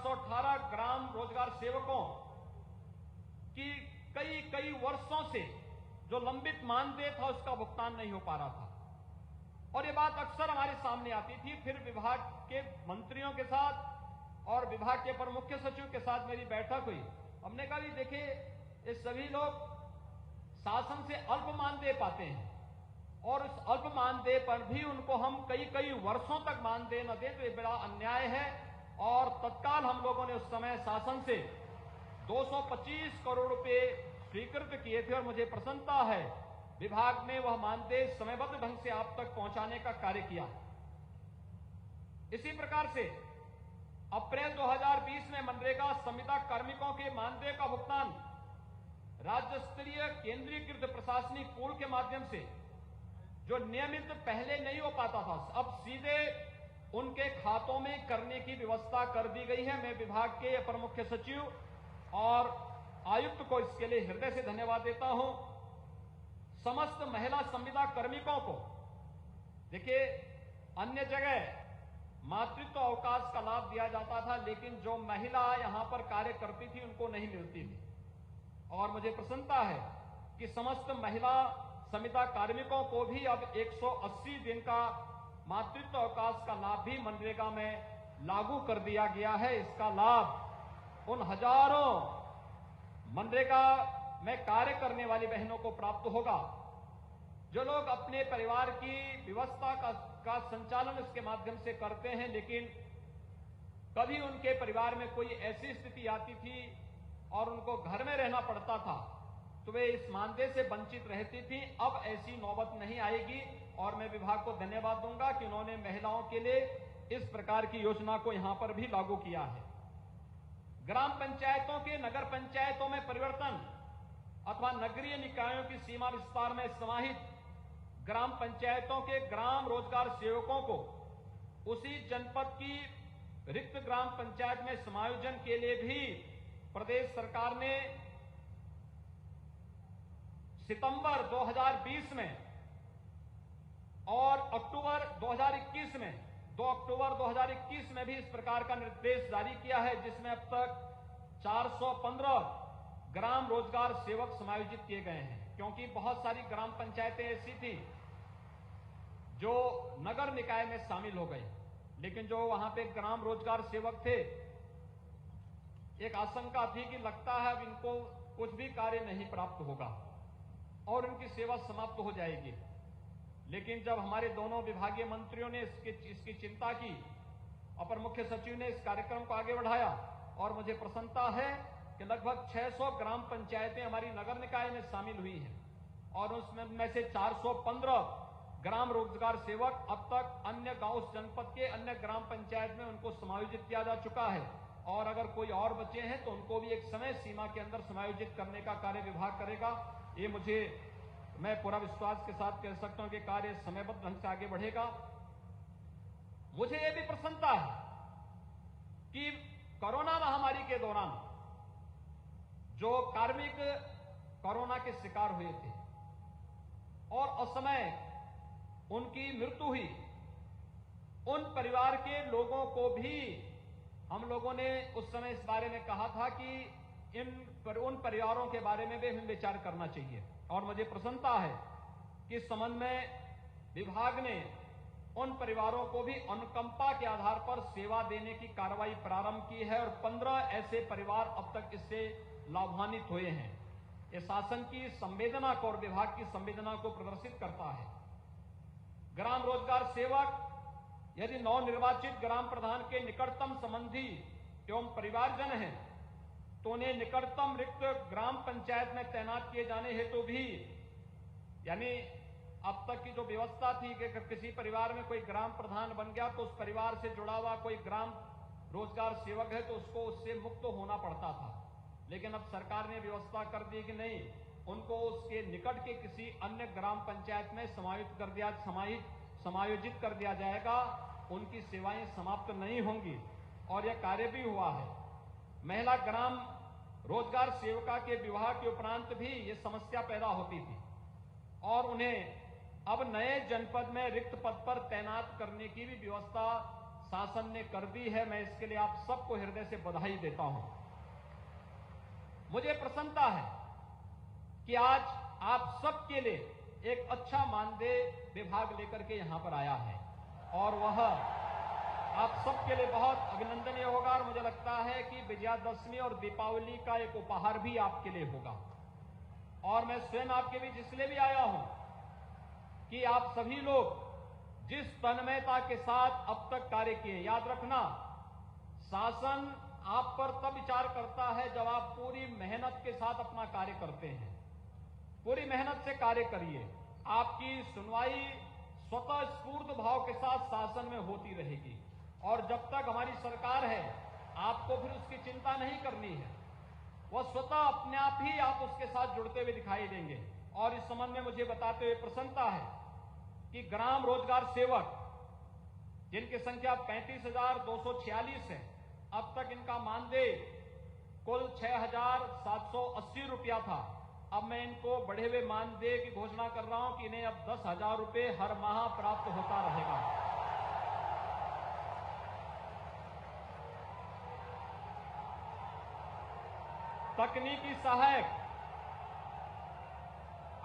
418 ग्राम रोजगार सेवकों की कई वर्षों से जो लंबित मानदेय था उसका भुगतान नहीं हो पा रहा था। और ये बात अक्सर हमारे सामने आती थी। फिर विभाग के मंत्रियों के साथ और विभाग के अपर मुख्य सचिव के साथ मेरी बैठक हुई। हमने कहा कि देखिए, ये सभी लोग शासन से अल्प मानदेय पाते हैं और उस अल्प मानदेय पर भी उनको हम कई वर्षों तक मानदेय न दें तो ये बड़ा अन्याय है। और तत्काल हम लोगों ने उस समय शासन से 225 करोड़ रुपए स्वीकृत किए थे और मुझे प्रसन्नता है विभाग ने वह मानदेय समयबद्ध ढंग से आप तक पहुंचाने का कार्य किया। इसी प्रकार से अप्रैल 2020 में मनरेगा संविदा कार्मिकों के मानदेय का भुगतान राज्य स्तरीय केंद्रीकृत प्रशासनिक पूल के माध्यम से, जो नियमित पहले नहीं हो पाता था, अब सीधे उनके खातों में करने की व्यवस्था कर दी गई है। मैं विभाग के अपर मुख्य सचिव और आयुक्त को इसके लिए हृदय से धन्यवाद देता हूं। समस्त महिला संविदा कार्मिकों को, देखिए, अन्य जगह मातृत्व अवकाश का लाभ दिया जाता था, लेकिन जो महिला यहां पर कार्य करती थी उनको नहीं मिलती थी। और मुझे प्रसन्नता है कि समस्त महिला संविदा कार्मिकों को भी अब 180 दिन का मातृत्व अवकाश का लाभ भी मनरेगा में लागू कर दिया गया है। इसका लाभ उन हजारों मनरेगा में कार्य करने वाली बहनों को प्राप्त होगा जो लोग अपने परिवार की व्यवस्था का संचालन इसके माध्यम से करते हैं, लेकिन कभी उनके परिवार में कोई ऐसी स्थिति आती थी और उनको घर में रहना पड़ता था तो वे इस मानदेय से वंचित रहती थी। अब ऐसी नौबत नहीं आएगी और मैं विभाग को धन्यवाद दूंगा कि उन्होंने महिलाओं के लिए इस प्रकार की योजना को यहां पर भी लागू किया है। ग्राम पंचायतों के नगर पंचायतों में परिवर्तन अथवा नगरीय निकायों की सीमा विस्तार में समाहित ग्राम पंचायतों के ग्राम रोजगार सेवकों को उसी जनपद की रिक्त ग्राम पंचायत में समायोजन के लिए भी प्रदेश सरकार ने सितंबर 2020 में और अक्टूबर 2021 में 2 अक्टूबर 2021 में भी इस प्रकार का निर्देश जारी किया है, जिसमें अब तक 415 ग्राम रोजगार सेवक समायोजित किए गए हैं। क्योंकि बहुत सारी ग्राम पंचायतें ऐसी थी जो नगर निकाय में शामिल हो गई, लेकिन जो वहां पे ग्राम रोजगार सेवक थे, एक आशंका थी कि लगता है अब इनको कुछ भी कार्य नहीं प्राप्त होगा और उनकी सेवा समाप्त हो जाएगी। लेकिन जब हमारे दोनों विभागीय मंत्रियों ने इसकी चिंता की, अपर मुख्य सचिव ने इस कार्यक्रम को आगे बढ़ाया और मुझे प्रसन्नता है कि लगभग 600 ग्राम पंचायतें हमारी नगर निकाय में शामिल हुई हैं और उसमें से 415 ग्राम रोजगार सेवक अब तक अन्य गांव जनपद के अन्य ग्राम पंचायत में उनको समायोजित किया जा चुका है। और अगर कोई और बचे हैं तो उनको भी एक समय सीमा के अंदर समायोजित करने का कार्य विभाग करेगा। ये मैं पूरा विश्वास के साथ कह सकता हूं कि कार्य समयबद्ध ढंग से आगे बढ़ेगा। मुझे यह भी प्रसन्नता है कि कोरोना महामारी के दौरान जो कार्मिक कोरोना के शिकार हुए थे और असमय उनकी मृत्यु हुई, उन परिवार के लोगों को भी हम लोगों ने उस समय इस बारे में कहा था कि उन परिवारों के बारे में भी हमें विचार करना चाहिए। और मुझे प्रसन्नता है कि इस संबंध में विभाग ने उन परिवारों को भी अनुकंपा के आधार पर सेवा देने की कार्रवाई प्रारंभ की है और 15 ऐसे परिवार अब तक इससे लाभान्वित हुए हैं। ये शासन की संवेदना को और विभाग की संवेदना को प्रदर्शित करता है। ग्राम रोजगार सेवक यदि नवनिर्वाचित ग्राम प्रधान के निकटतम संबंधी एवं परिवारजन हैं तो उन्हें निकटतम रिक्त ग्राम पंचायत में तैनात किए जाने हेतु भी, यानी अब तक की जो व्यवस्था थी कि किसी परिवार में कोई ग्राम प्रधान बन गया तो उस परिवार से जुड़ा हुआ कोई ग्राम रोजगार सेवक है तो उसको उससे मुक्त होना पड़ता था, लेकिन अब सरकार ने व्यवस्था कर दी कि नहीं, उनको उसके निकट के किसी अन्य ग्राम पंचायत में समायोजित कर दिया जाएगा। उनकी सेवाएं समाप्त नहीं होंगी और यह कार्य भी हुआ है। महिला ग्राम रोजगार सेविका के विवाह के उपरांत भी ये समस्या पैदा होती थी और उन्हें अब नए जनपद में रिक्त पद पर तैनात करने की भी व्यवस्था शासन ने कर दी है, मैं इसके लिए आप सबको हृदय से बधाई देता हूं। मुझे प्रसन्नता है कि आज आप सबके लिए एक अच्छा मानदेय विभाग लेकर के यहां पर आया है और वह आप सबके लिए बहुत अभिनंदनीय होगा। और मुझे लगता है कि विजयादशमी और दीपावली का एक उपहार भी आपके लिए होगा। और मैं स्वयं आपके बीच इसलिए भी आया हूं कि आप सभी लोग जिस तन्मयता के साथ अब तक कार्य किए, याद रखना शासन आप पर तब विचार करता है जब आप पूरी मेहनत के साथ अपना कार्य करते हैं। पूरी मेहनत से कार्य करिए, आपकी सुनवाई स्वतः स्फूर्त भाव के साथ शासन में होती रहेगी। और जब तक हमारी सरकार है आपको फिर उसकी चिंता नहीं करनी है, वह स्वतः अपने आप ही आप उसके साथ जुड़ते हुए दिखाई देंगे। और इस संबंध में मुझे बताते हुए प्रसन्नता है कि ग्राम रोजगार सेवक जिनकी संख्या 35,246 है, अब तक इनका मानदेय कुल 6,780 रुपया था। अब मैं इनको बढ़े हुए मानदेय की घोषणा कर रहा हूं कि इन्हें अब 10,000 रुपये हर माह प्राप्त होता रहेगा। तकनीकी सहायक,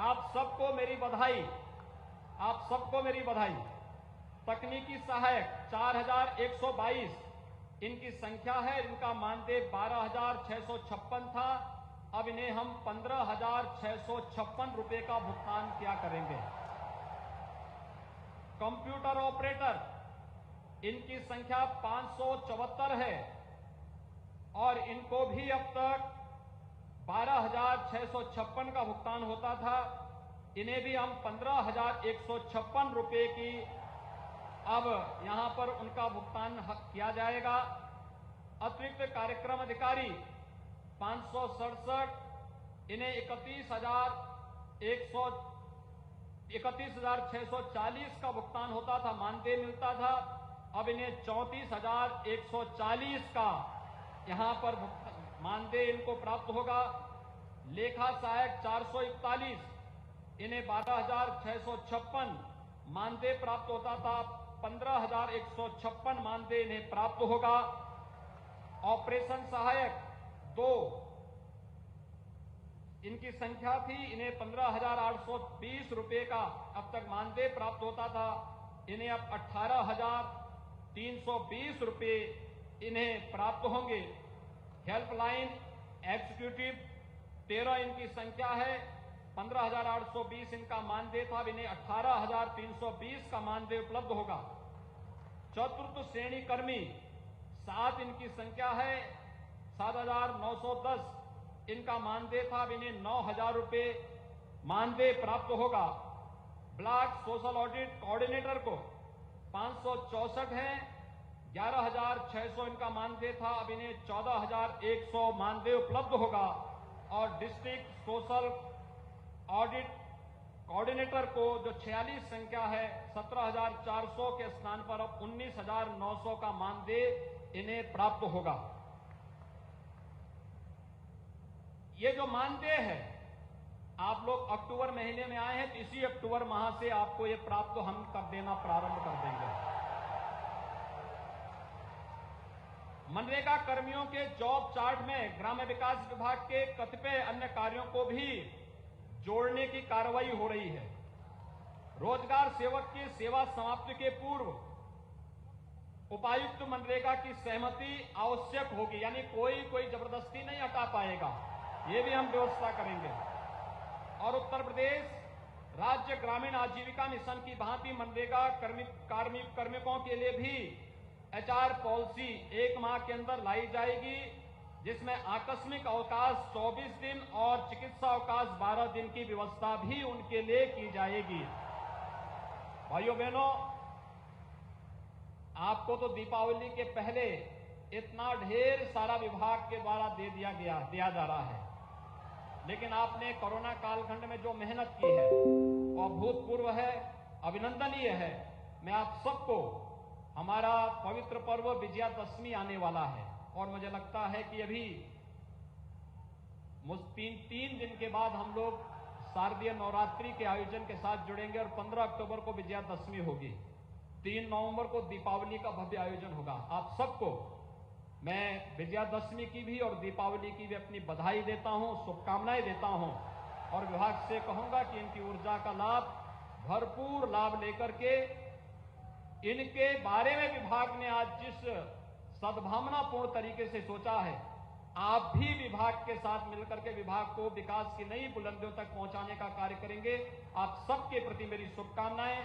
आप सबको मेरी बधाई, आप सबको मेरी बधाई। तकनीकी सहायक 4,122 इनकी संख्या है। इनका मानदेय 12,656 था, अब इन्हें हम 15,656 रुपये का भुगतान किया करेंगे। कंप्यूटर ऑपरेटर, इनकी संख्या 574 है और इनको भी अब तक 12,656 का भुगतान होता था, इन्हें भी हम 15,156 रुपये की अब यहां पर उनका भुगतान किया जाएगा। अतिरिक्त कार्यक्रम अधिकारी 567, इन्हें 31,640 का भुगतान होता था, मानदेय मिलता था, अब इन्हें 34,140 का यहां पर मानदेय इनको प्राप्त होगा। लेखा सहायक 441, इन्हें 12,656 मानदेय प्राप्त होता था, 15,156 मानदेय इन्हें प्राप्त होगा। ऑपरेशन सहायक 2, इनकी संख्या थी, इन्हें 15,820 रुपये का अब तक मानदेय प्राप्त होता था, इन्हें अब 18,320 रुपये इन्हें प्राप्त होंगे। हेल्पलाइन एग्जीक्यूटिव 13 इनकी संख्या है, 15,820 इनका मानदेय था, अब इन्हें 18,320 का मानदेय उपलब्ध होगा। चतुर्थ श्रेणी कर्मी 7 इनकी संख्या है, 7,910 इनका मानदेय था, अब इन्हें 9,000 रुपये मानदेय प्राप्त होगा। ब्लॉक सोशल ऑडिट कोऑर्डिनेटर को 564 है, 11,600 इनका मानदेय था, अब इन्हें 14,100 मानदेय उपलब्ध होगा। और डिस्ट्रिक्ट सोशल ऑडिट कोऑर्डिनेटर को जो 46 संख्या है, 17,400 के स्थान पर अब 19,900 का मानदेय इन्हें प्राप्त होगा। ये जो मानदेय है, आप लोग अक्टूबर महीने में आए हैं, तो इसी अक्टूबर माह से आपको ये प्राप्त हम कर देना प्रारंभ कर देंगे। मनरेगा कर्मियों के जॉब चार्ट में ग्राम्य विकास विभाग के कतिपय अन्य कार्यों को भी जोड़ने की कार्रवाई हो रही है। रोजगार सेवक की सेवा समाप्ति के पूर्व उपायुक्त मनरेगा की सहमति आवश्यक होगी, यानी कोई जबरदस्ती नहीं हटा पाएगा, ये भी हम व्यवस्था करेंगे। और उत्तर प्रदेश राज्य ग्रामीण आजीविका मिशन की भांति मनरेगा कार्मिकों के लिए भी HR पॉलिसी 1 माह के अंदर लाई जाएगी, जिसमें आकस्मिक अवकाश 24 दिन और चिकित्सा अवकाश 12 दिन की व्यवस्था भी उनके लिए की जाएगी। भाइयों बहनों, आपको तो दीपावली के पहले इतना ढेर सारा विभाग के द्वारा दिया जा रहा है, लेकिन आपने कोरोना कालखंड में जो मेहनत की है वो अभूतपूर्व है, अभिनंदनीय है। मैं आप सबको, हमारा पवित्र पर्व विजयादशमी आने वाला है और मुझे लगता है कि अभी 3 दिन के बाद हम लोग शारदीय नवरात्रि के आयोजन के साथ जुड़ेंगे और 15 अक्टूबर को विजयादशमी होगी। 3 नवंबर को दीपावली का भव्य आयोजन होगा। आप सबको मैं विजयादशमी की भी और दीपावली की भी अपनी बधाई देता हूं, शुभकामनाएं देता हूं और विभाग से कहूंगा कि इनकी ऊर्जा का लाभ, भरपूर लाभ लेकर के इनके बारे में विभाग ने आज जिस सद्भावनापूर्ण तरीके से सोचा है, आप भी विभाग के साथ मिलकर के विभाग को विकास की नई बुलंदियों तक पहुंचाने का कार्य करेंगे। आप सबके प्रति मेरी शुभकामनाएं।